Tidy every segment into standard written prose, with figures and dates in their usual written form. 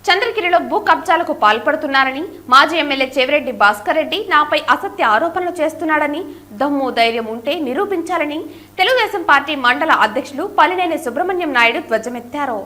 చంద్రగిరిలో భూ కబ్జాలకు పాల్పడుతున్నారని మాజీ ఎమ్మెల్యే చెవిరెడ్డి భాస్కర్ రెడ్డి నాపై అసత్య ఆరోపణలు చేస్తున్నాడని, దమ్ము ధైర్యం ఉంటే నిరూపించాలని తెలుగుదేశం పార్టీ మండల అధ్యక్షులు పల్లినేని సుబ్రహ్మణ్యం నాయుడు ధ్వజమెత్తారు.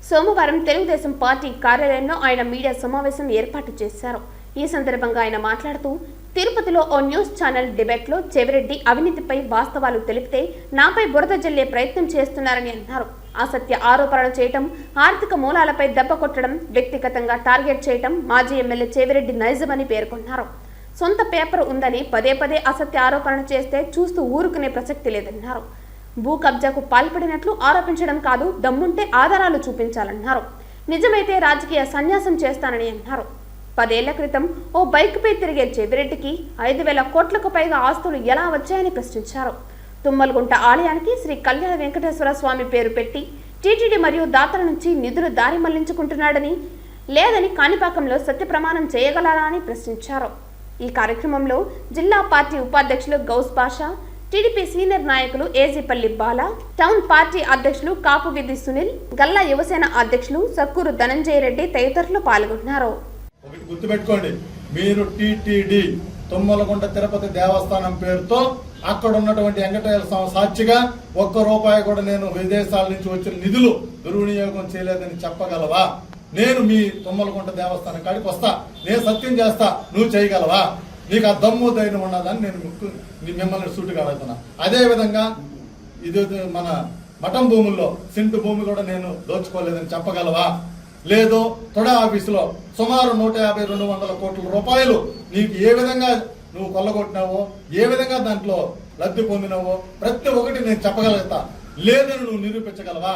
సోమవారం తెలుగుదేశం పార్టీ కార్యాలయంలో ఆయన మీడియా సమావేశం ఏర్పాటు చేశారు. ఈ సందర్భంగా ఆయన మాట్లాడుతూ, తిరుపతిలో ఓ న్యూస్ ఛానల్ డిబేట్లో చెవిరెడ్డి అవినీతిపై వాస్తవాలు తెలిపితే నాపై బురద జల్లే ప్రయత్నం చేస్తున్నారని అన్నారు. అసత్య ఆరోపణలు చేయటం, ఆర్థిక మూలాలపై దెబ్బ కొట్టడం, వ్యక్తిగతంగా టార్గెట్ చేయటం మాజీ ఎమ్మెల్యే చెవిరెడ్డి నైజమని పేర్కొన్నారు. సొంత పేపర్ ఉందని పదే పదే అసత్య ఆరోపణలు చేస్తే చూస్తూ ఊరుకునే ప్రసక్తి లేదన్నారు. భూ కబ్జాకు పాల్పడినట్లు ఆరోపించడం కాదు, దమ్ముంటే ఆధారాలు చూపించాలన్నారు. నిజమైతే రాజకీయ సన్యాసం చేస్తానని అన్నారు. 10 ఏళ్ల క్రితం ఓ బైక్పై తిరిగే చెవిరెడ్డికి 5,000 కోట్లకు పైగా ఆస్తులు ఎలా వచ్చాయని ప్రశ్నించారు. తుమ్మలగుంట ఆలయానికి శ్రీ కళ్యాణ వెంకటేశ్వర స్వామి పేరు పెట్టి టీటీడీ మరియు దాతల నుంచి నిధులు దారి మళ్లించుకుంటున్నాడని, లేదని కాణిపాకంలో సత్య ప్రమాణం చేయగలరా అని ప్రశ్నించారు. ఈ కార్యక్రమంలో జిల్లా పార్టీ ఉపాధ్యక్షులు గౌస్ బాషా, టీడీపీ సీనియర్ నాయకులు ఏజీపల్లి బాల, టౌన్ పార్టీ అధ్యక్షులు కాపువిధి సునీల్, గల్లా యువసేన అధ్యక్షులు సక్కూరు ధనంజయ రెడ్డి తదితరులు పాల్గొన్నారు. ఒకటి గుర్తుపెట్టుకోండి, మీరు టీటీడీ తుమ్మలగుంట తిరుపతి దేవస్థానం పేరుతో అక్కడ ఉన్నటువంటి వెంకటేశ్వర స్వామి సాక్షిగా ₹1 కూడా నేను విదేశాల నుంచి వచ్చిన నిధులు దుర్వినియోగం చేయలేదని చెప్పగలవా? నేను మీ తుమ్మలగుంట దేవస్థానం కాడికి వస్తా, నేను సత్యం చేస్తా, నువ్వు చేయగలవా? నీకు ఆ దమ్ము ధైర్యం ఉన్నదని నేను మిమ్మల్ని సూటిగా అడుగుతున్నా. అదే విధంగా ఇది మన మఠం భూముల్లో సింటు భూమి కూడా నేను దోచుకోలేదని చెప్పగలవా? లేదు, తొడ ఆఫీసులో సుమారు 150-200 కోట్ల రూపాయలు నీకు ఏ విధంగా నువ్వు కొల్లగొట్టినావో, ఏ విధంగా దాంట్లో లబ్ధి పొందినావో ప్రతి ఒక్కటి నేను చెప్పగలుగుతా. లేదని నువ్వు నిరూపించగలవా?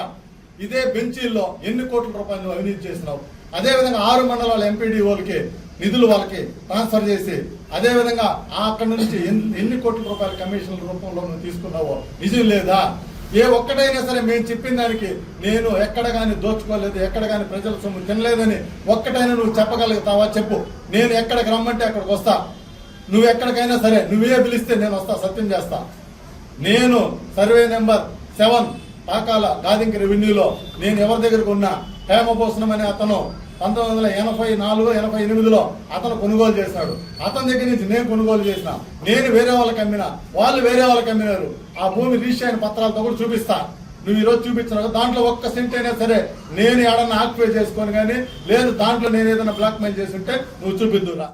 ఇదే బెంచీల్లో ఎన్ని కోట్ల రూపాయలు నువ్వు అవినీతి చేసినావు? అదే విధంగా 6 మండలాల ఎంపీడీఓలకి నిధులు వాళ్ళకి ట్రాన్స్ఫర్ చేసి అదే విధంగా అక్కడి నుంచి ఎన్ని కోట్ల రూపాయల కమిషన్ల రూపంలో నువ్వు తీసుకున్నావో నిజం లేదా? ఏ ఒక్కటైనా సరే మేము చెప్పిన దానికి నేను ఎక్కడ కానీ దోచుకోలేదు, ఎక్కడ కానీ ప్రజల సొమ్ము తినలేదని ఒక్కటైనా నువ్వు చెప్పగలుగుతావా? చెప్పు. నేను ఎక్కడికి రమ్మంటే అక్కడికి వస్తా. నువ్వు ఎక్కడికైనా సరే నువ్వే పిలిస్తే నేను వస్తా, సత్యం చేస్తా. నేను సర్వే నెంబర్ 7 పాకాల గాదింక రెవెన్యూలో నేను ఎవరి దగ్గరకు ఉన్నా, హేమభూషణం అనే అతను 1984-88లో అతను కొనుగోలు చేసినాడు. అతని దగ్గర నుంచి నేను కొనుగోలు చేసిన, నేను వేరే వాళ్ళకి అమ్మినా, వాళ్ళు వేరే వాళ్ళకి అమ్మినారు. ఆ భూమి రిజిస్టర్ అయిన పత్రాలతో కూడా చూపిస్తా. నువ్వు ఈరోజు చూపించినావు, దాంట్లో ఒక్క సెంట్ అయినా సరే నేను ఏడన్నా ఆక్యుపై చేసుకొని కానీ లేదు దాంట్లో నేను ఏదైనా బ్లాక్ మెయిల్ చేసి ఉంటే నువ్వు చూపిద్దురా.